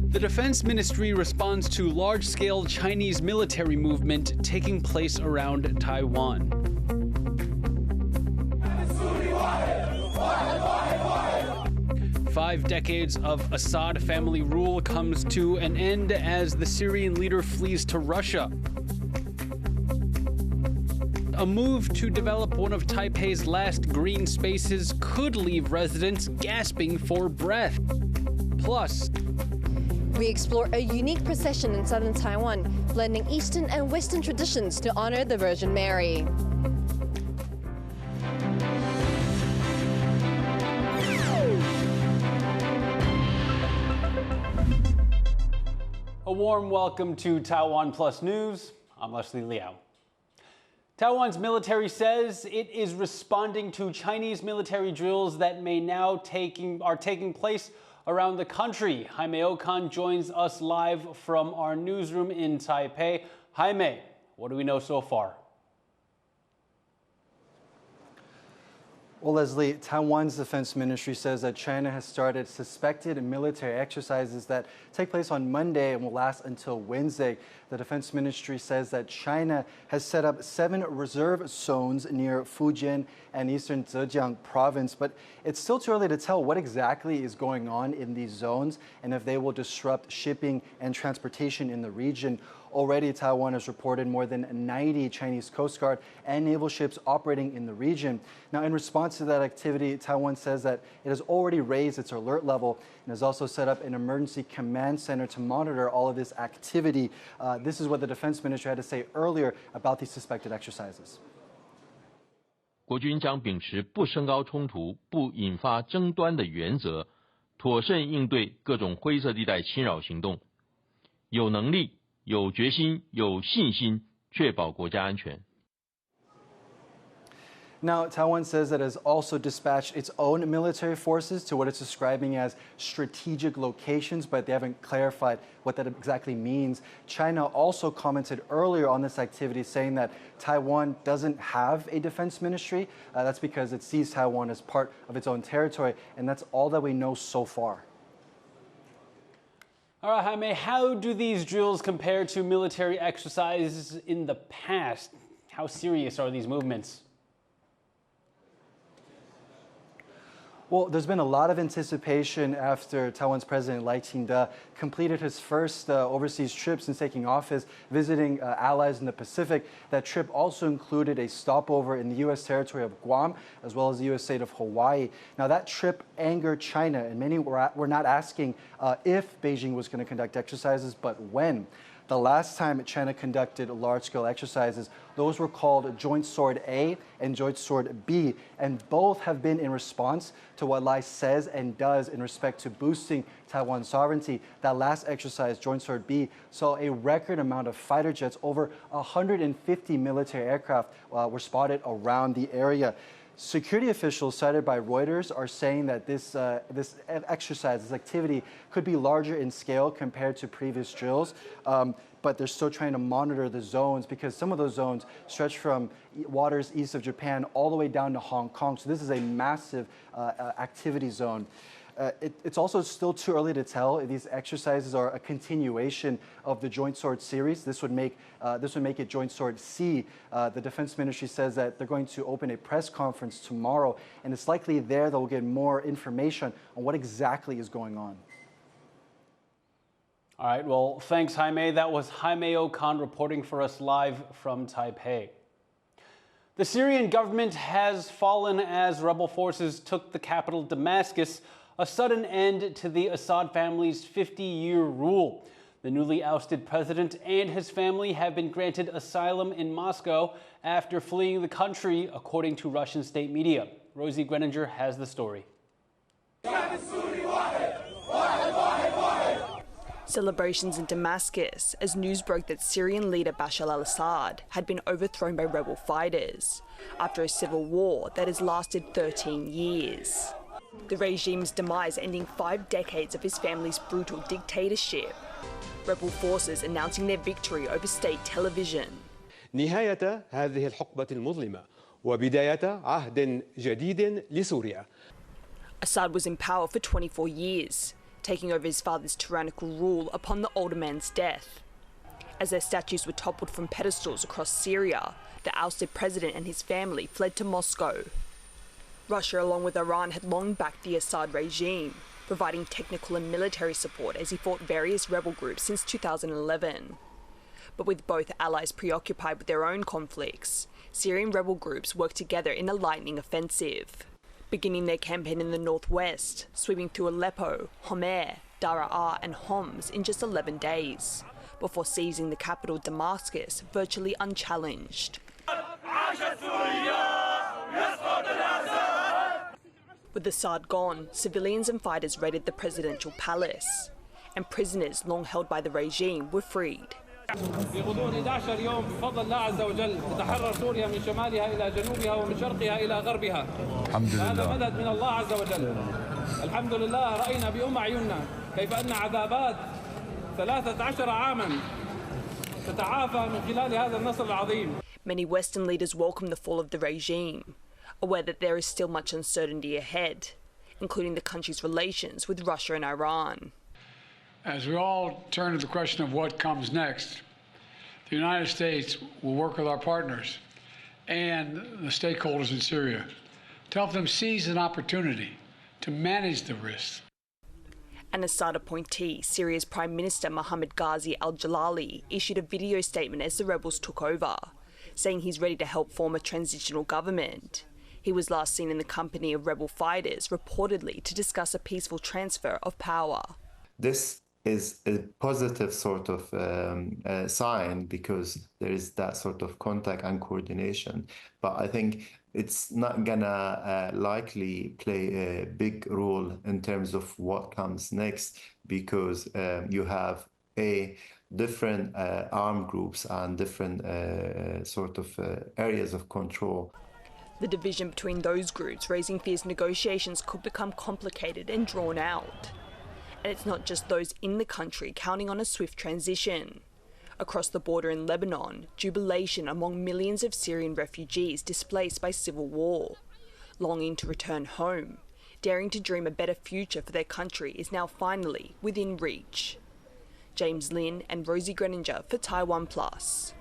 The Defense Ministry responds to large-scale Chinese military movement taking place around Taiwan. Five decades of Assad family rule comes to an end as the Syrian leader flees to Russia. A move to develop one of Taipei's last green spaces could leave residents gasping for breath. Plus, we explore a unique procession in southern Taiwan, blending Eastern and Western traditions to honor the Virgin Mary. a warm welcome to TaiwanPlus News. I'm Leslie Liao. Taiwan's military says it is responding to Chinese military drills that may now are taking place around the country. Jaime Okan joins us live from our newsroom in Taipei. Jaime, what do we know so far? Well, Leslie, Taiwan's defense ministry says that China has started suspected military exercises that take place on Monday and will last until Wednesday. The defense ministry says that China has set up 7 reserve zones near Fujian and eastern Zhejiang province, but it's still too early to tell what exactly is going on in these zones and if they will disrupt shipping and transportation in the region. Already, Taiwan has reported more than 90 Chinese Coast Guard and naval ships operating in the region. Now, in response to that activity, Taiwan says that it has already raised its alert level and has also set up an emergency command center to monitor all of this activity. This is what the defense ministry had to say earlier about these suspected exercises. 国军将秉持不升高冲突、不引发争端的原则，妥善应对各种灰色地带侵扰行动，有能力、有决心、有信心，确保国家安全。 Now, Taiwan says that it has also dispatched its own military forces to what it's describing as strategic locations, but they haven't clarified what that exactly means. China also commented earlier on this activity saying that Taiwan doesn't have a defense ministry. That's because it sees Taiwan as part of its own territory, and that's all that we know so far. All right, Jaime, how do these drills compare to military exercises in the past? How serious are these movements? Well, there's been a lot of anticipation after Taiwan's President Lai Ching-te completed his first overseas trip since taking office, visiting allies in the Pacific. That trip also included a stopover in the U.S. territory of Guam, as well as the U.S. state of Hawaii. Now, that trip angered China, and many were not asking if Beijing was going to conduct exercises, but when. The last time China conducted large-scale exercises, those were called Joint Sword A and Joint Sword B, and both have been in response to what Lai says and does in respect to boosting Taiwan's sovereignty. That last exercise, Joint Sword B, saw a record amount of fighter jets. Over 150 military aircraft were spotted around the area. Security officials cited by Reuters are saying that this exercise, this activity, could be larger in scale compared to previous drills, but they're still trying to monitor the zones because some of those zones stretch from waters east of Japan all the way down to Hong Kong. So this is a massive activity zone. It's also still too early to tell if these exercises are a continuation of the Joint Sword series. This would make it Joint Sword C. The Defense Ministry says that they're going to open a press conference tomorrow, and it's likely there they'll get more information on what exactly is going on. All right, well, thanks, Jaime. That was Jaime Okan reporting for us live from Taipei. The Syrian government has fallen as rebel forces took the capital Damascus, a sudden end to the Assad family's 50-year rule. The newly ousted president and his family have been granted asylum in Moscow after fleeing the country, according to Russian state media. Rosie Greninger has the story. Celebrations in Damascus as news broke that Syrian leader Bashar al-Assad had been overthrown by rebel fighters after a civil war that has lasted 13 years. The regime's demise ending 5 decades of his family's brutal dictatorship. Rebel forces announcing their victory over state television. نهاية هذه الحقبة المظلمة وبداية عهد جديد لسوريا. Assad was in power for 24 years, taking over his father's tyrannical rule upon the older man's death. As their statues were toppled from pedestals across Syria, the ousted president and his family fled to Moscow. Russia, along with Iran, had long backed the Assad regime, providing technical and military support as he fought various rebel groups since 2011. But with both allies preoccupied with their own conflicts, Syrian rebel groups worked together in a lightning offensive, beginning their campaign in the northwest, sweeping through Aleppo, Homer, Daraa and Homs in just 11 days, before seizing the capital Damascus virtually unchallenged. With Assad gone, civilians and fighters raided the presidential palace, and prisoners long held by the regime were freed. في غضون 11 يوم بفضل الله عز وجل تتحرر سوريا من شمالها إلى جنوبها ومن شرقها إلى غربها. الحمد لله. هذا مدد من الله عز وجل. الحمد لله رأينا بأم عيوننا كيف أن عذابات 13 عاما تتعافى من خلال هذا النصر العظيم. Many Western leaders welcomed the fall of the regime, aware that there is still much uncertainty ahead, including the country's relations with Russia and Iran. As we all turn to the question of what comes next, the United States will work with our partners and the stakeholders in Syria to help them seize an opportunity to manage the risks. An Assad appointee, Syria's Prime Minister Mohammed Ghazi al-Jalali, issued a video statement as the rebels took over, saying he's ready to help form a transitional government. He was last seen in the company of rebel fighters, reportedly to discuss a peaceful transfer of power. This is a positive sort of sign because there is that sort of contact and coordination. But I think it's not gonna likely play a big role in terms of what comes next because you have different armed groups and different sort of areas of control. The division between those groups raising fears negotiations could become complicated and drawn out. And it's not just those in the country counting on a swift transition. Across the border in Lebanon, jubilation among millions of Syrian refugees displaced by civil war. Longing to return home, daring to dream a better future for their country is now finally within reach. James Lin and Rosie Greninger for TaiwanPlus.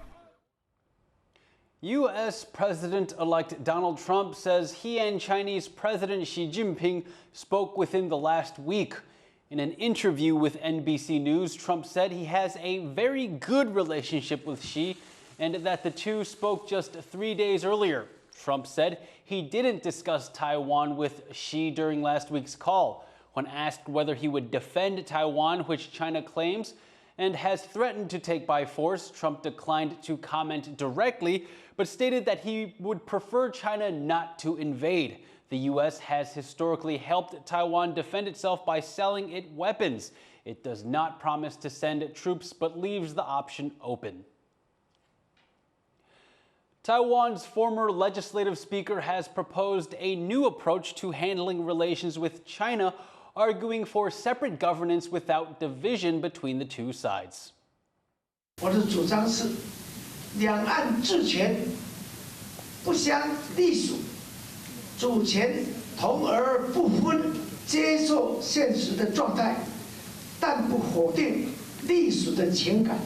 U.S. President-elect Donald Trump says he and Chinese President Xi Jinping spoke within the last week. In an interview with NBC News, Trump said he has a very good relationship with Xi and that the two spoke just 3 days earlier. Trump said he didn't discuss Taiwan with Xi during last week's call. When asked whether he would defend Taiwan, which China claims and has threatened to take by force, Trump declined to comment directly, but stated that he would prefer China not to invade. The U.S. has historically helped Taiwan defend itself by selling it weapons. It does not promise to send troops, but leaves the option open. Taiwan's former legislative speaker has proposed a new approach to handling relations with China, arguing for separate governance without division between the two sides. 我的主张是，两岸治权不相隶属。 主权同而不分，接受现实的状态，但不否定隶属的情感。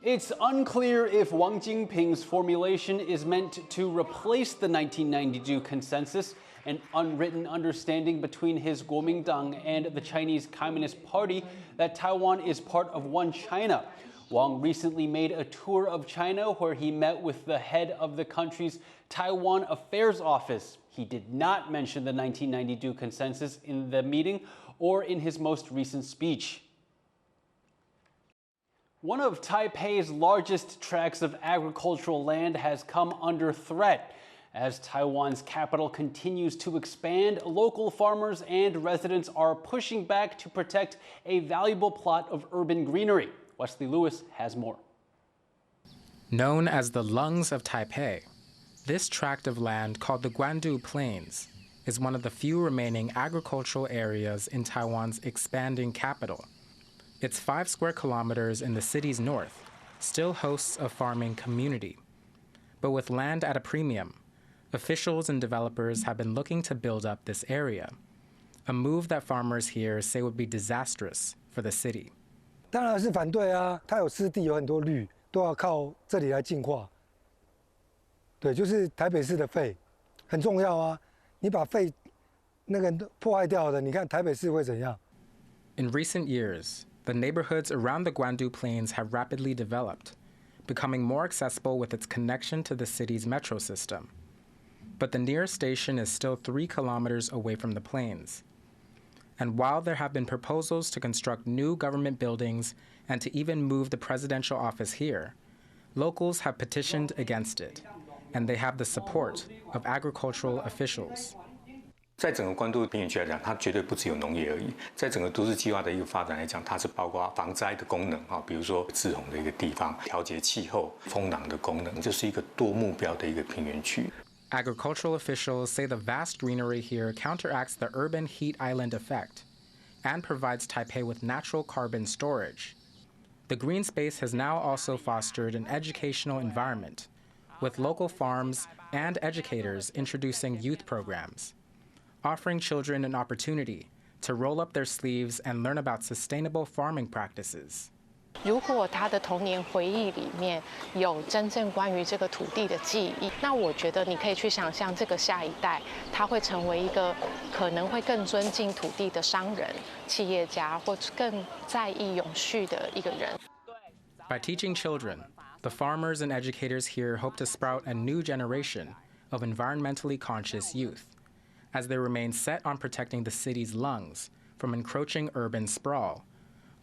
It's unclear if Wang Jinping's formulation is meant to replace the 1992 consensus, an unwritten understanding between his Kuomintang and the Chinese Communist Party that Taiwan is part of one China. Wang recently made a tour of China where he met with the head of the country's Taiwan Affairs Office. He did not mention the 1992 consensus in the meeting or in his most recent speech. One of Taipei's largest tracts of agricultural land has come under threat. As Taiwan's capital continues to expand, local farmers and residents are pushing back to protect a valuable plot of urban greenery. Wesley Lewis has more. Known as the lungs of Taipei, this tract of land called the Guandu Plains is one of the few remaining agricultural areas in Taiwan's expanding capital. Its 5 square kilometers in the city's north still hosts a farming community. But with land at a premium, officials and developers have been looking to build up this area, a move that farmers here say would be disastrous for the city. 当然是反对啊，它有湿地，有很多绿，都要靠这里来净化。对，就是台北市的肺，很重要啊。你把肺那个破坏掉的，你看台北市会怎样？ In recent years, the neighborhoods around the Guandu Plains have rapidly developed, becoming more accessible with its connection to the city's metro system. But the nearest station is still 3 kilometers away from the plains. And while there have been proposals to construct new government buildings and to even move the presidential office here, locals have petitioned against it, and they have the support of agricultural officials. 在整个关渡平原区来讲，它绝对不只有农业而已。在整个都市计划的一个发展来讲，它是包括防灾的功能啊，比如说滞洪的一个地方，调节气候、风廊的功能，这是一个多目标的一个平原区。 Agricultural officials say the vast greenery here counteracts the urban heat island effect and provides Taipei with natural carbon storage. The green space has now also fostered an educational environment, with local farms and educators introducing youth programs, offering children an opportunity to roll up their sleeves and learn about sustainable farming practices. 如果他的童年回忆里面有真正关于这个土地的记忆，那我觉得你可以去想象，这个下一代他会成为一个可能会更尊敬土地的商人、企业家，或更在意永续的一个人。By teaching children, the farmers and educators here hope to sprout a new generation of environmentally conscious youth, as they remain set on protecting the city's lungs from encroaching urban sprawl,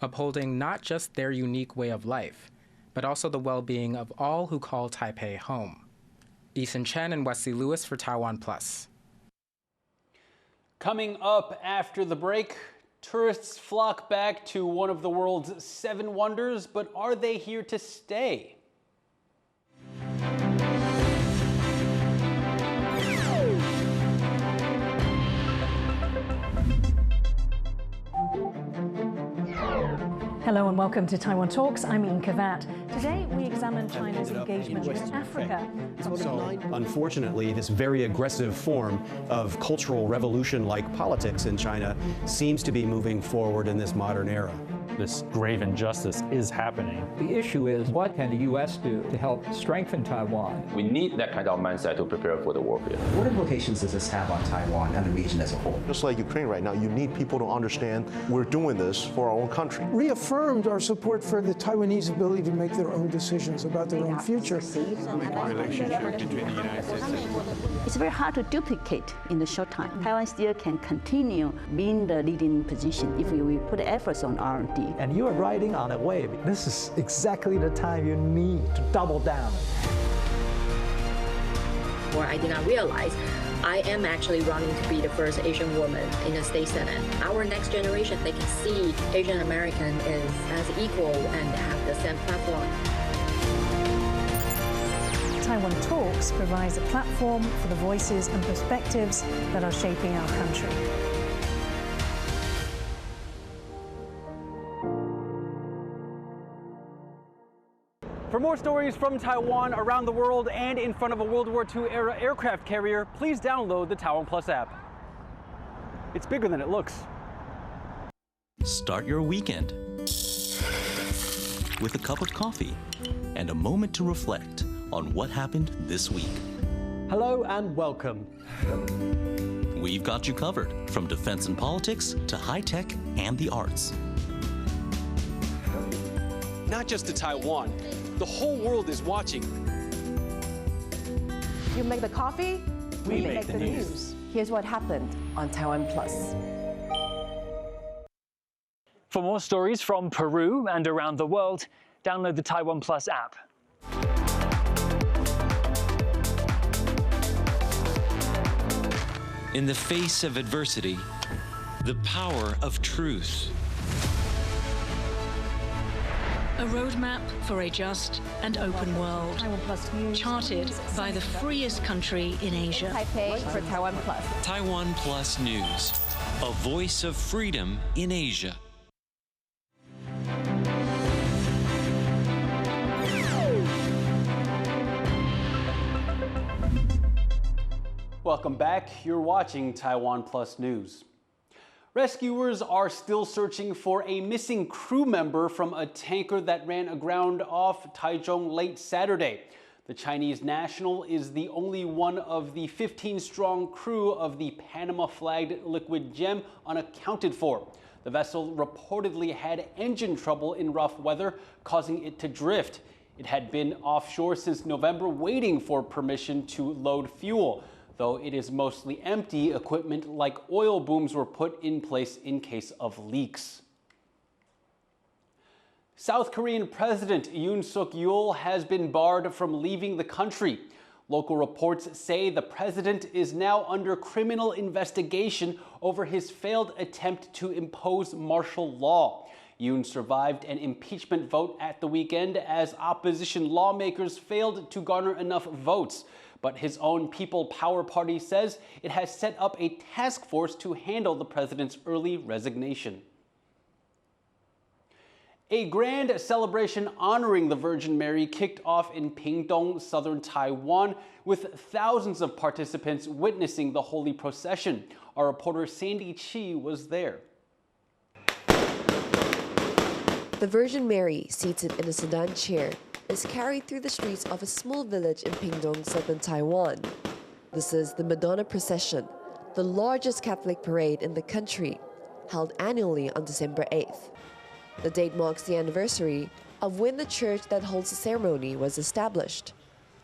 upholding not just their unique way of life, but also the well-being of all who call Taipei home. Eason Chen and Wesley Lewis for TaiwanPlus. Coming up after the break, tourists flock back to one of the world's 7 wonders, but are they here to stay? Hello and welcome to Taiwan Talks. I'm Ian Kavat. Today we examine China's engagement with Africa. So, unfortunately, this very aggressive form of cultural revolution-like politics in China seems to be moving forward in this modern era. This grave injustice is happening. The issue is, what can the U.S. do to help strengthen Taiwan? We need that kind of mindset to prepare for the warfare. What implications does this have on Taiwan and the region as a whole? Just like Ukraine right now, you need people to understand we're doing this for our own country. Reaffirmed our support for the Taiwanese ability to make their own decisions about their own future. It's very hard to duplicate in the short time. Taiwan still can continue being the leading position if we put efforts on R&D. And you are riding on a wave. This is exactly the time you need to double down. Or I did not realize I am actually running to be the first Asian woman in the state senate. Our next generation, they can see Asian American is as equal and have the same platform. Taiwan Talks provides a platform for the voices and perspectives that are shaping our country. For more stories from Taiwan, around the world, and in front of a World War II-era aircraft carrier, please download the TaiwanPlus app. It's bigger than it looks. Start your weekend with a cup of coffee and a moment to reflect on what happened this week. Hello and welcome. We've got you covered, from defense and politics to high-tech and the arts. Not just to Taiwan, the whole world is watching. You make the coffee, we make the news. Here's what happened on TaiwanPlus. For more stories from Peru and around the world, download the TaiwanPlus app. In the face of adversity, the power of truth. A roadmap for a just and open world, charted by the freest country in Asia. Taipei for TaiwanPlus. TaiwanPlus News, a voice of freedom in Asia. Welcome back. You're watching TaiwanPlus News. Rescuers are still searching for a missing crew member from a tanker that ran aground off Taichung late Saturday. The Chinese national is the only one of the 15-strong crew of the Panama-flagged Liquid Gem unaccounted for. The vessel reportedly had engine trouble in rough weather, causing it to drift. It had been offshore since November, waiting for permission to load fuel. Though it is mostly empty, equipment like oil booms were put in place in case of leaks. South Korean President Yoon has been barred from leaving the country. Local reports say the president is now under criminal investigation over his failed attempt to impose martial law. Yoon survived an impeachment vote at the weekend as opposition lawmakers failed to garner enough votes. But his own People Power Party says it has set up a task force to handle the president's early resignation. A grand celebration honoring the Virgin Mary kicked off in Pingtung, southern Taiwan, with thousands of participants witnessing the holy procession. Our reporter Sandy Chi was there. The Virgin Mary, seated in a sedan chair, is carried through the streets of a small village in Pingtung, southern Taiwan. This is the Madonna Procession, the largest Catholic parade in the country, held annually on December 8th. The date marks the anniversary of when the church that holds the ceremony was established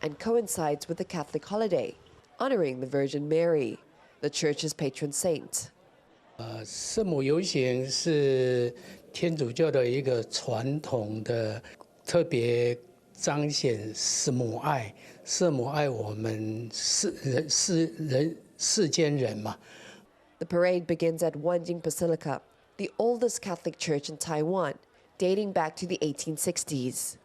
and coincides with the Catholic holiday, honoring the Virgin Mary, the church's patron saint. 圣母游行是天主教的一个传统的，特别彰显圣母爱，圣母爱我们世间人嘛。The parade begins at Wanjing Basilica, the oldest Catholic church in Taiwan, dating back to the 1860s.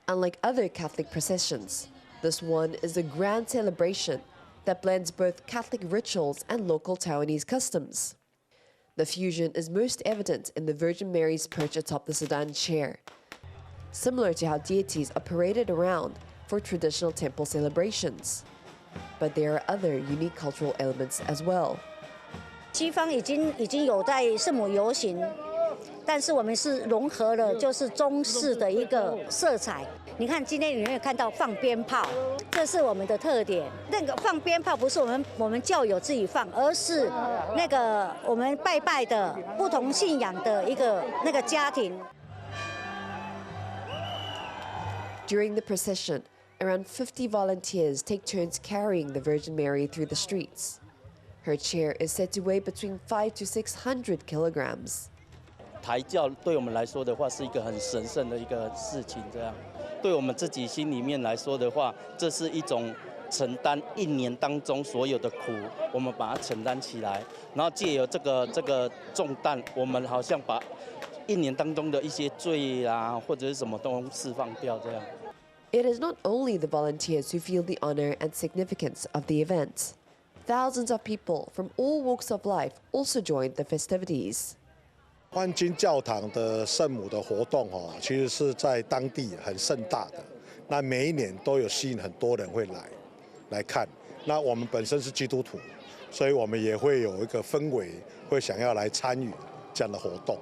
Unlike other Catholic processions, this one is a grand celebration that blends both Catholic rituals and local Taiwanese customs. The fusion is most evident in the Virgin Mary's perch atop the sedan chair, similar to how deities are paraded around for traditional temple celebrations. But there are other unique cultural elements as well. 西方已经有在圣母游行，但是我们是融合了就是中式的一个色彩。你看今天你会看到放鞭炮，这是我们的特点。那个放鞭炮不是我们教友自己放，而是那个我们拜拜的不同信仰的一个那个家庭。During the procession, around 50 volunteers take turns carrying the Virgin Mary through the streets. Her chair is said to weigh between 500 to 600 kilograms. 抬轿对我们来说的话是一个很神圣的一个事情，这样对我们自己心里面来说的话，这是一种承担一年当中所有的苦，我们把它承担起来，然后借由这个重担，我们好像把一年当中的一些罪啊或者是什么都释放掉，这样。It is not only the volunteers who feel the honor and significance of the event. Thousands of people from all walks of life also joined the festivities. 欢金教堂的圣母的活动其实是在当地很盛大的，那每一年都有吸引很多人会来看。那我们本身是基督徒，所以我们也会有一个氛围，会想要来参与这样的活动。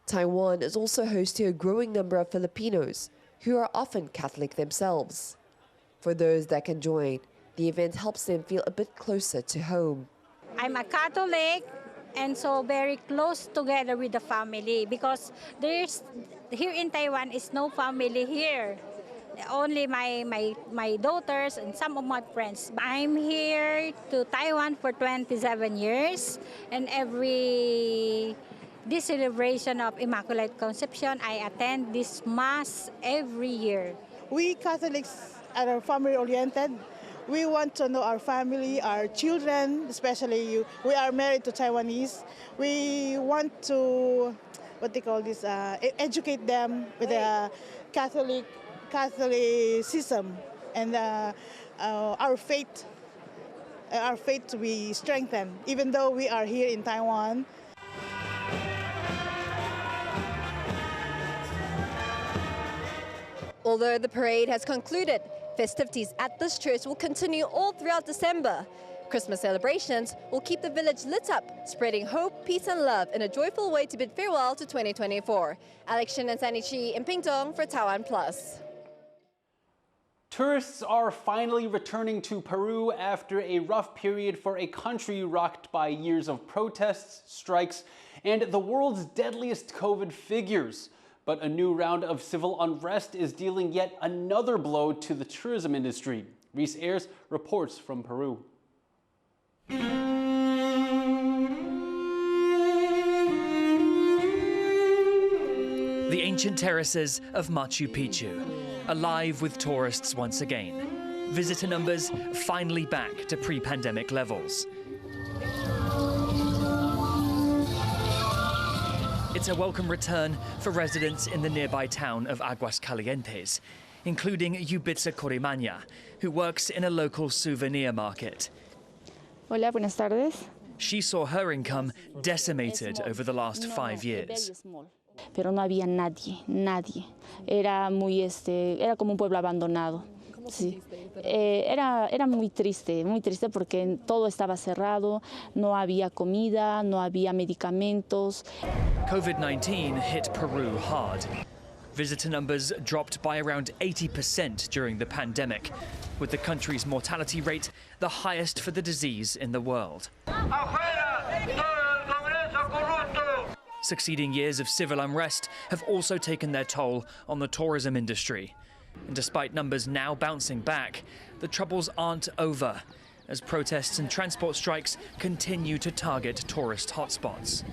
Taiwan is also host to a growing number of Filipinos who are often Catholic themselves. For those that can join, the event helps them feel a bit closer to home. I'm a Catholic and so very close together with the family because here in Taiwan is no family here. Only my daughters and some of my friends. I'm here to Taiwan for 27 years and this celebration of Immaculate Conception, I attend this Mass every year. We Catholics are family-oriented. We want to know our family, our children, especially we are married to Taiwanese. We want to, educate them with the Catholicism and our faith to be strengthened, even though we are here in Taiwan. Although the parade has concluded, festivities at this church will continue all throughout December. Christmas celebrations will keep the village lit up, spreading hope, peace and love in a joyful way to bid farewell to 2024. Alex Shin and Sandy Chi in Pingtung for TaiwanPlus. Tourists are finally returning to Peru after a rough period for a country rocked by years of protests, strikes, and the world's deadliest COVID figures. But a new round of civil unrest is dealing yet another blow to the tourism industry. Reese Ayers reports from Peru. The ancient terraces of Machu Picchu, alive with tourists once again. Visitor numbers finally back to pre-pandemic levels. It's a welcome return for residents in the nearby town of Aguascalientes, including Yubitsa Corimania, who works in a local souvenir market. Hola, buenas tardes. She saw her income decimated over the last 5 years. Pero no había nadie. Era como un pueblo abandonado. Sí. Era muy triste porque todo estaba cerrado, no había comida, no había medicamentos. COVID-19 hit Peru hard. Visitor numbers dropped by around 80% during the pandemic, with the country's mortality rate the highest for the disease in the world. Succeeding years of civil unrest have also taken their toll on the tourism industry. And despite numbers now bouncing back, the troubles aren't over, as protests and transport strikes continue to target tourist hotspots.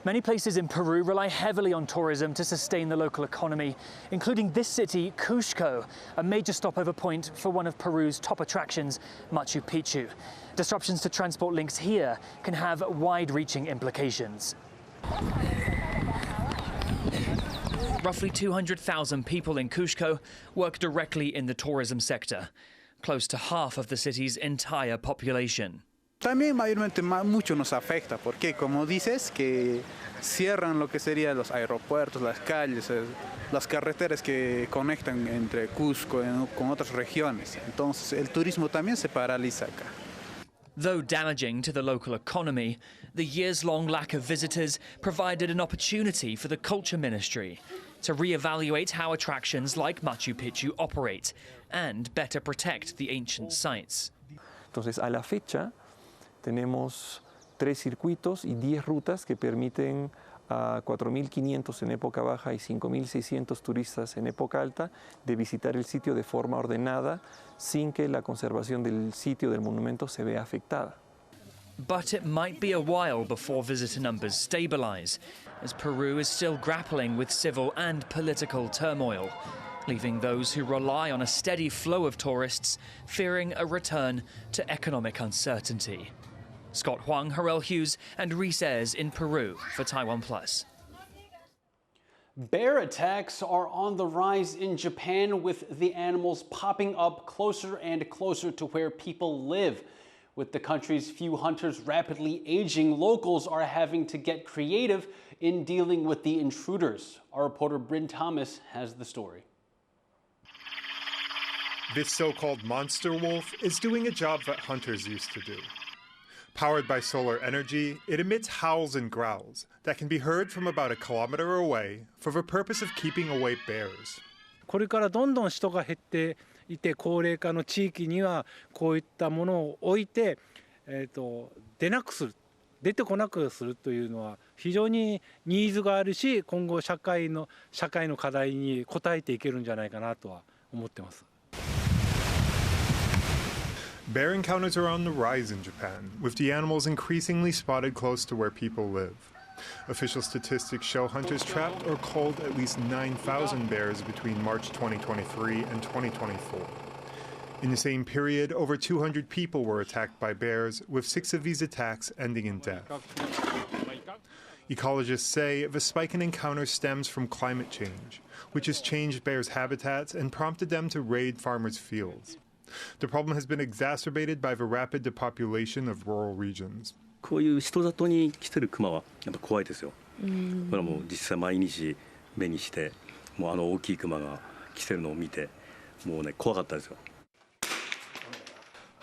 Many places in Peru rely heavily on tourism to sustain the local economy, including this city, Cusco, a major stopover point for one of Peru's top attractions, Machu Picchu. Disruptions to transport links here can have wide-reaching implications. Roughly 200,000 people in Cusco work directly in the tourism sector, close to half of the city's entire population. También mayormente mucho nos afecta porque, como dices, que cierran lo que serían los aeropuertos, las calles, las carreteras que conectan entre Cusco con otras regiones. Entonces el turismo también se paraliza acá. Though damaging to the local economy, the years-long lack of visitors provided an opportunity for the Culture Ministry to re-evaluate how attractions like Machu Picchu operate and better protect the ancient sites. Entonces, a la fecha, tenemos 3 circuitos y 10 rutas que permiten a 4.500 en época baja y 5.600 turistas en época alta de visitar el sitio de forma ordenada sin que la conservación del sitio del monumento se vea afectada. But it might be a while before visitor numbers stabilize, as Peru is still grappling with civil and political turmoil, leaving those who rely on a steady flow of tourists fearing a return to economic uncertainty. Scott Huang, Harel Hughes, and Reese Ayers in Peru for TaiwanPlus. Bear attacks are on the rise in Japan, with the animals popping up closer and closer to where people live. With the country's few hunters rapidly aging, locals are having to get creative in dealing with the intruders. Our reporter Bryn Thomas has the story. This so-called monster wolf is doing a job that hunters used to do. Powered by solar energy, it emits howls and growls that can be heard from about a kilometer away for the purpose of keeping away bears. これからどんどん人が減っていて、高齢化の地域にはこういったものを置いて、出てこなくするというのは非常にニーズがあるし、今後社会の課題に応えていけるんじゃないかなとは思ってます。Bear encounters are on the rise in Japan, with the animals increasingly spotted close to where people live. Official statistics show hunters trapped or culled at least 9,000 bears between March 2023 and 2024. In the same period, over 200 people were attacked by bears, with 6 of these attacks ending in death. Ecologists say the spike in encounters stems from climate change, which has changed bears' habitats and prompted them to raid farmers' fields. The problem has been exacerbated by the rapid depopulation of rural regions. こういう人里に来てるクマはやっぱ怖いですよ。これはもう実際毎日目にして、もうあの大きいクマが来てるのを見て、もうね怖かったですよ。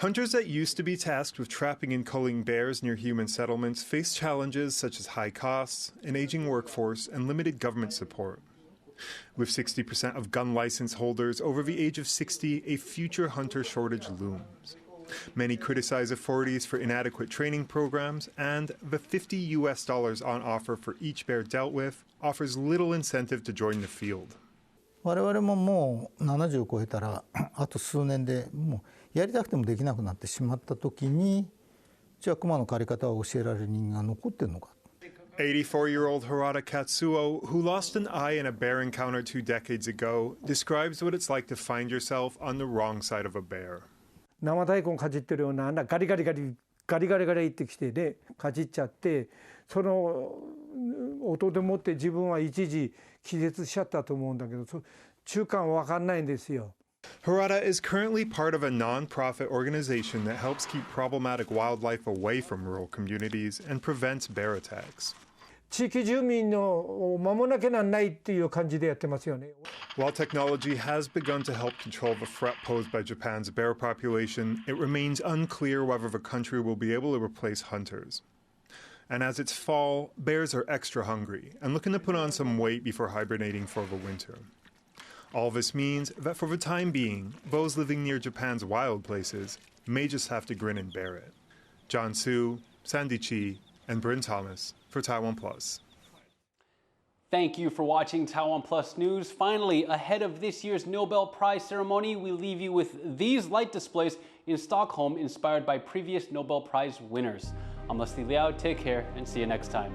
Hunters that used to be tasked with trapping and culling bears near human settlements face challenges such as high costs, an aging workforce, and limited government support. With 60% of gun license holders over the age of 60, a future hunter shortage looms. Many criticize authorities for inadequate training programs, and the $50 on offer for each bear dealt with offers little incentive to join the field. 我々ももう70を超えたらあと数年でもうやりたくてもできなくなってしまった時にじゃあ熊の狩り方を教えられる人間が残ってるのか。84-year-old Harada Katsuo, who lost an eye in a bear encounter 2 decades ago, describes what it's like to find yourself on the wrong side of a bear. 生大根かじってるようなガリガリガリガリガリガリってきてねかじっちゃってその音でもって自分は一時気絶しちゃったと思うんだけど中間は分かんないんですよ。Harada is currently part of a non-profit organization that helps keep problematic wildlife away from rural communities and prevents bear attacks. 地域住民のを守らなきゃならないっていう感じでやってますよね。While technology has begun to help control the threat posed by Japan's bear population, it remains unclear whether the country will be able to replace hunters. And as it's fall, bears are extra hungry and looking to put on some weight before hibernating for the winter. All this means that for the time being, those living near Japan's wild places may just have to grin and bear it. John Su, Sandy Chi, and Bryn Thomas for TaiwanPlus. Thank you for watching TaiwanPlus News. Finally, ahead of this year's Nobel Prize ceremony, we leave you with these light displays in Stockholm inspired by previous Nobel Prize winners. I'm Leslie Liao. Take care and see you next time.